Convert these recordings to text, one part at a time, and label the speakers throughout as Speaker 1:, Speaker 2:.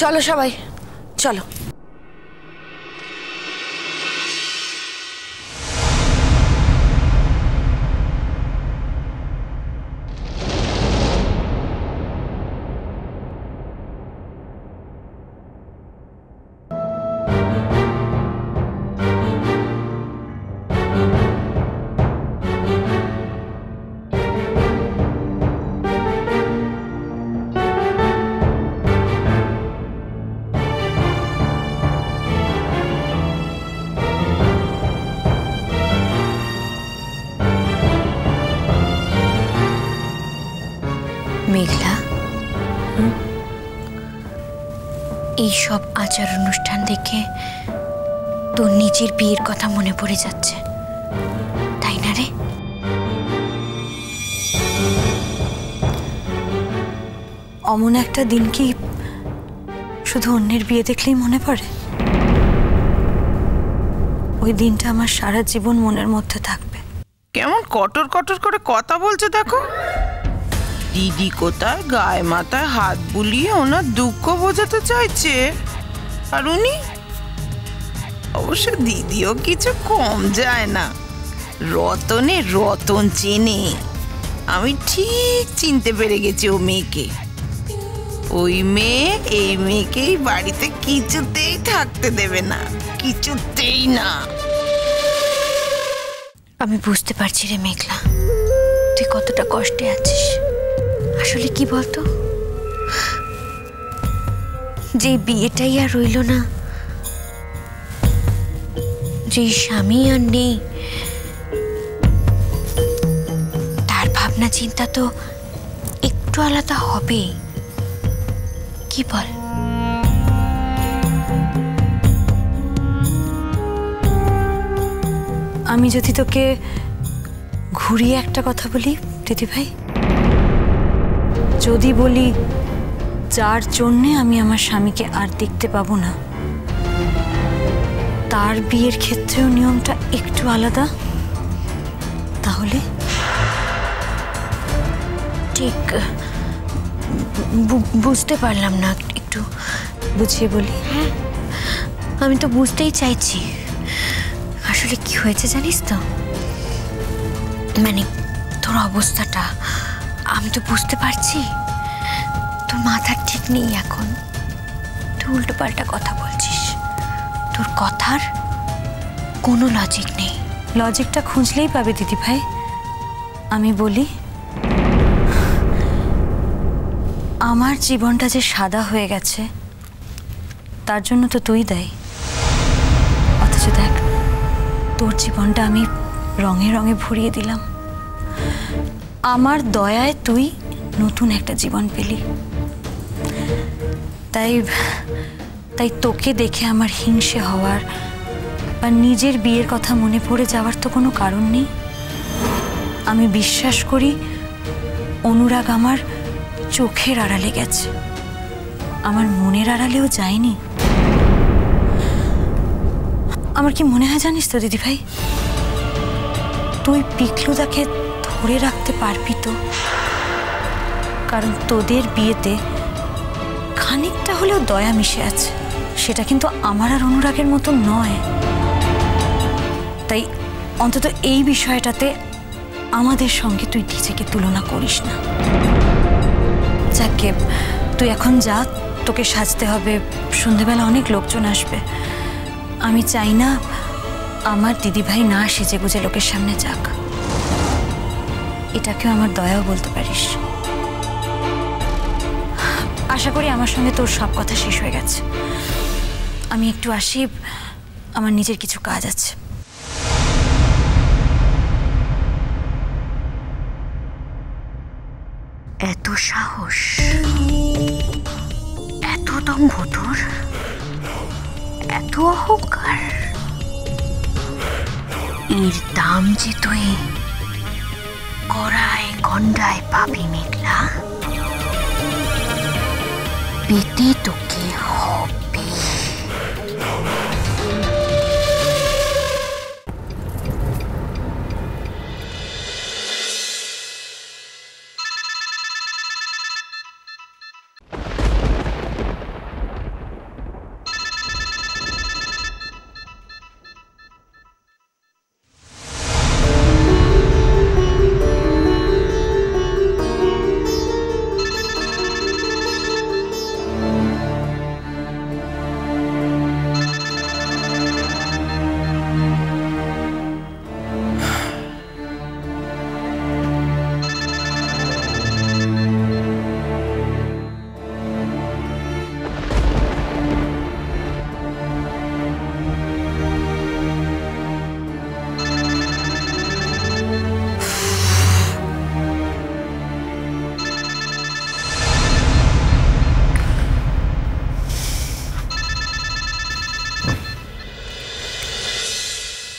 Speaker 1: চলো সবাই, চলো।
Speaker 2: মেঘলা, এই সব আচার অনুষ্ঠান দেখে তোর নিজের বিয়ের কথা মনে পড়ে যাচ্ছে, তাই না রে?
Speaker 3: অমন একটা দিন কি শুধু অন্যের বিয়ে দেখলেই মনে পড়ে? ওই দিনটা আমার সারা জীবন মনের মধ্যে থাকবে।
Speaker 4: কেমন কটর কটর করে কথা বলছে দেখো। দিদি কোথায় গায়ে মাথায় হাত বুলিয়ে ওনার দুঃখ বোঝাতে চাইছে, আর উনি অবশ্য দিদিও কিছু কম যায় না। রতনে রতন চেনে, আমি ঠিক চিনতে পেরে গেছি ও মেয়েকে। ওই মেয়ে এই মেয়েকেই বাড়িতে কিছুতেই থাকতে দেবে না, কিছুতেই না।
Speaker 2: আমি বুঝতে পারছি রে মেঘলা, তুই কতটা কষ্টে আছিস। আসলে কি বলতো, যে বিয়েটাই আর রইল না, যে স্বামী আর নেই, তার ভাবনা চিন্তা তো একটু আলাদা হবে, কি বল?
Speaker 3: আমি যদি তোকে ঘুরিয়ে একটা কথা বলি দিদি ভাই, যদি বলি যার জন্যে আমি আমার স্বামীকে আর দেখতে পাবো না, তার বিয়ের ক্ষেত্রেও নিয়মটা একটু আলাদা, তাহলে?
Speaker 2: ঠিক বুঝতে পারলাম না, একটু
Speaker 3: বুঝিয়ে বলি।
Speaker 2: হ্যাঁ, আমি তো বুঝতেই চাইছি। আসলে কি হয়েছে জানিস তো, মানে তোর অবস্থাটা আমি তো বুঝতে পারছি। তোর মাথা ঠিক নেই এখন, তুই উল্টো পাল্টা কথা বলছিস, তোর কথার কোনো লজিক নেই।
Speaker 3: লজিকটা খুঁজলেই পাবে দিদি ভাই। আমি বলি, আমার জীবনটা যে সাদা হয়ে গেছে তার জন্য তো তুই দায়ী। অথচ দেখ, তোর জীবনটা আমি রঙে রঙে ভরিয়ে দিলাম। আমার দয়ায় তুই নতুন একটা জীবন পেলি। তাই তাই তোকে দেখে আমার হিংসে হওয়ার বা নিজের বিয়ের কথা মনে পড়ে যাওয়ার তো কোনো কারণ নেই। আমি বিশ্বাস করি অনুরাগ আমার চোখের আড়ালে গেছে, আমার মনের আড়ালেও যায়নি। আমার কি মনে হয় জানিস তো দিদি ভাই, তুই পিকলুদাকে ধরে রাখতে পারবি তো? কারণ তোদের বিয়েতে খানিকটা হলেও দয়া মিশে আছে, সেটা কিন্তু আমার আর অনুরাগের মতো নয়। তাই অন্তত এই বিষয়টাতে আমাদের সঙ্গে তুই নিজেকে তুলনা করিস না। যাকে তুই এখন যা, তোকে সাজতে হবে, সন্ধেবেলা অনেক লোকজন আসবে। আমি চাই না আমার দিদিভাই না সেজে গুজে লোকের সামনে যাক। এটাকেও আমার দয়াও বলতে পারিস। আশা করি আমার সঙ্গে তোর সব কথা শেষ হয়ে গেছে। আমি একটু আসি, আমার নিজের কিছু কাজ আছে।
Speaker 2: এত সাহস, এত দম্ভ তোর, এত অহংকার, এর দাম যে তুই কড়ায় গন্ডায় পাবি মেঘলা, পেতে তোকে হবে।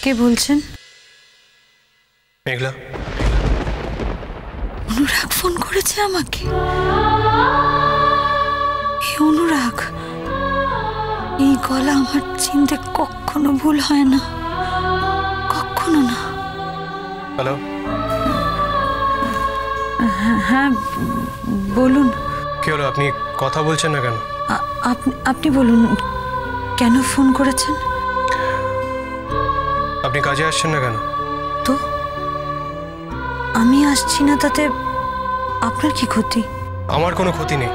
Speaker 3: কে বলছেন?
Speaker 5: মেঘলা।
Speaker 3: অনুরাগ ফোন করেছে আমাকে। এই অনুরাগ, এই গলা আমার চিনতে কখনো ভুল হয় না, কখনো না।
Speaker 5: হ্যালো।
Speaker 3: হ্যাঁ বলুন।
Speaker 5: কি হলো, আপনি কথা বলছেন না কেন?
Speaker 3: আপনি বলুন, কেন ফোন করেছেন?
Speaker 5: আপনি কাজে আসছেন না কেন?
Speaker 3: তো আমি আসছি না তাতে আপনার কি ক্ষতি?
Speaker 5: আমার কোনো ক্ষতি নেই,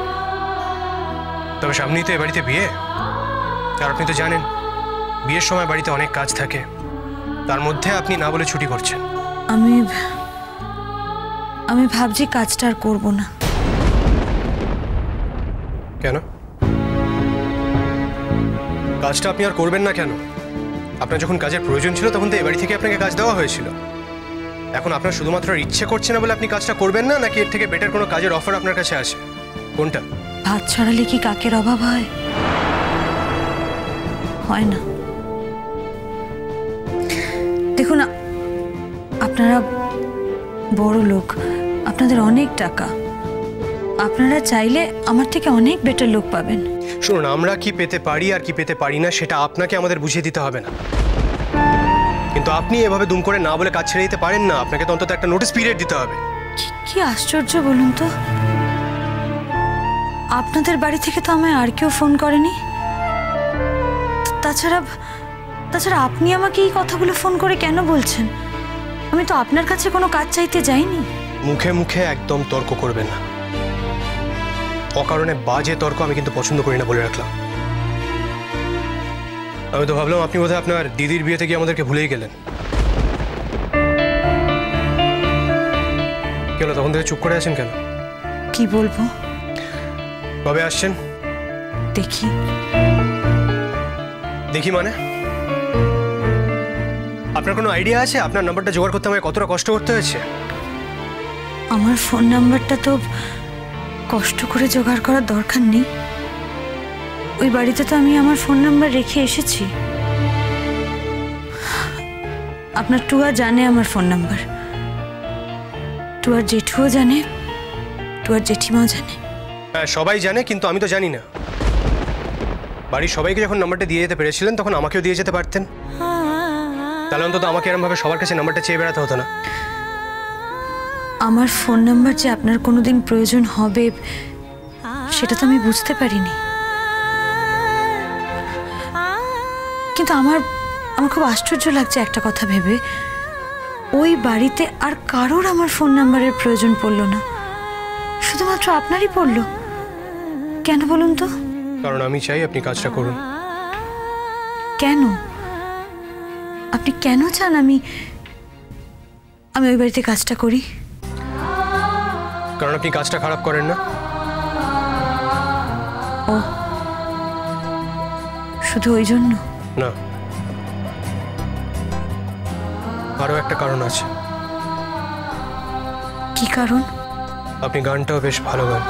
Speaker 5: তবে সামনেই তো এ বাড়িতে বিয়ে, আর আপনি তো জানেন বিয়ের সময় বাড়িতে অনেক কাজ থাকে, তার মধ্যে আপনি না বলে ছুটি করছেন।
Speaker 3: আমি ভাবছি কাজটা আর করবো না।
Speaker 5: কেন কাজটা আপনি আর করবেন না কেন? আপনার যখন কাজের প্রয়োজন ছিল তখন তো এ বাড়ি থেকে আপনাকে কাজ দেওয়া হয়েছিল। এখন আপনার শুধুমাত্র ইচ্ছে করছে না বলে আপনি কাজটা করবেন না, নাকি এর থেকে বেটার কোনো কাজের অফার আপনার কাছে আসে? কোনটা?
Speaker 3: ভাত ছড়ালে কি কাকের অভাব হয়? হয় না। দেখুন, আপনারা বড় লোক, আপনাদের অনেক টাকা, আপনারা চাইলে আমার থেকে অনেক বেটার লোক পাবেন।
Speaker 5: শুনুন, আমরা কি পেতে পারি আর কি পেতে পারি না সেটা আপনাকে আমাদের বুঝিয়ে দিতে হবে না, কিন্তু আপনি এভাবে দুম করে না বলে কাজ ছেড়ে দিতে পারেন না। আপনাকে তো অন্তত একটা নোটিস পিরিয়ড দিতে হবে।
Speaker 3: কি আশ্চর্য বলুন তো, আপনাদের বাড়ি থেকে তো আমায় আর কেউ ফোন করেনি। তাছাড়া আপনি আমাকে এই কথাগুলো ফোন করে কেন বলছেন? আমি তো আপনার কাছে কোনো কাজ চাইতে যাইনি।
Speaker 5: মুখে মুখে একদম তর্ক করবেন না, অকারণে বাজে তর্ক আমি কিন্তু পছন্দ করি না, বলে রাখলাম। আমি তো ভাবলাম আপনি বোধহয় আপনার দিদির বিয়েতে গিয়ে আমাদেরকে ভুলেই গেলেন। কেন তখন থেকে চুপ করে আছেন কেন?
Speaker 3: কি বলবো?
Speaker 5: কবে আসছেন?
Speaker 3: দেখি।
Speaker 5: দেখি মানে? আপনার কোনো আইডিয়া আছে আপনার নাম্বারটা জোগাড় করতে আমায় কতটা কষ্ট করতে হয়েছে?
Speaker 3: আমার ফোন নাম্বারটা তো কষ্ট করে জোগাড় করার দরকার নেই। ওই বাড়িতে তো আমি আমার ফোন নাম্বার রেখে এসেছি। আপনার টুয়া জানে আমার ফোন নাম্বার, টুয়ার জেঠুও জানে, টুয়ার জেঠিমাও জানে।
Speaker 5: হ্যাঁ, সবাই জানে, কিন্তু আমি তো জানি না। বাড়ির সবাইকে যখন নাম্বারটা দিয়ে যেতে পেরেছিলেন তখন আমাকেও দিয়ে যেতে পারতেন, তাহলে অন্তত আমাকে এরমভাবে সবার কাছে নাম্বারটা চেয়ে বেড়াতে হতো না।
Speaker 3: আমার ফোন নাম্বার যে আপনার কোনোদিন প্রয়োজন হবে সেটা তো আমি বুঝতে পারিনি, কিন্তু আমার খুব আশ্চর্য লাগছে একটা কথা ভেবে। ওই বাড়িতে আর কারোর আমার ফোন নাম্বারের প্রয়োজন পড়ল না, শুধুমাত্র আপনারই পড়ল। কেন বলুন তো?
Speaker 5: কারণ আমি চাই আপনি কাজটা করুন।
Speaker 3: কেন? আপনি কেন চান আমি ওই বাড়িতে কাজটা করি?
Speaker 5: কারণ আপনি কাজটা খারাপ করেন না।
Speaker 3: ও, শুধু ওই জন্য?
Speaker 5: না, আরো একটা কারণ আছে।
Speaker 3: কি কারণ?
Speaker 5: আপনি গানটাও বেশ ভালো গান।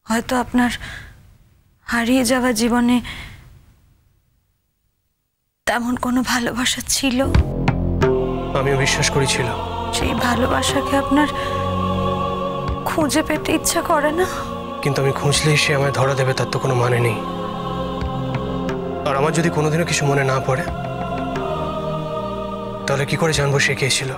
Speaker 3: হয়তো আপনার হারিয়ে যাওয়া জীবনে তেমন কোনো ভালোবাসা ছিল,
Speaker 5: আমিও বিশ্বাস করেছিল।
Speaker 3: সেই ভালোবাসাকে আপনার খুঁজে পেতে ইচ্ছা করে না?
Speaker 5: কিন্তু আমি খুঁজলেই সে আমায় ধরা দেবে, তার তো কোনো মানে নেই। আর আমার যদি কোনোদিনও কিছু মনে না পড়ে তাহলে কি করে জানবো সে কে ছিল?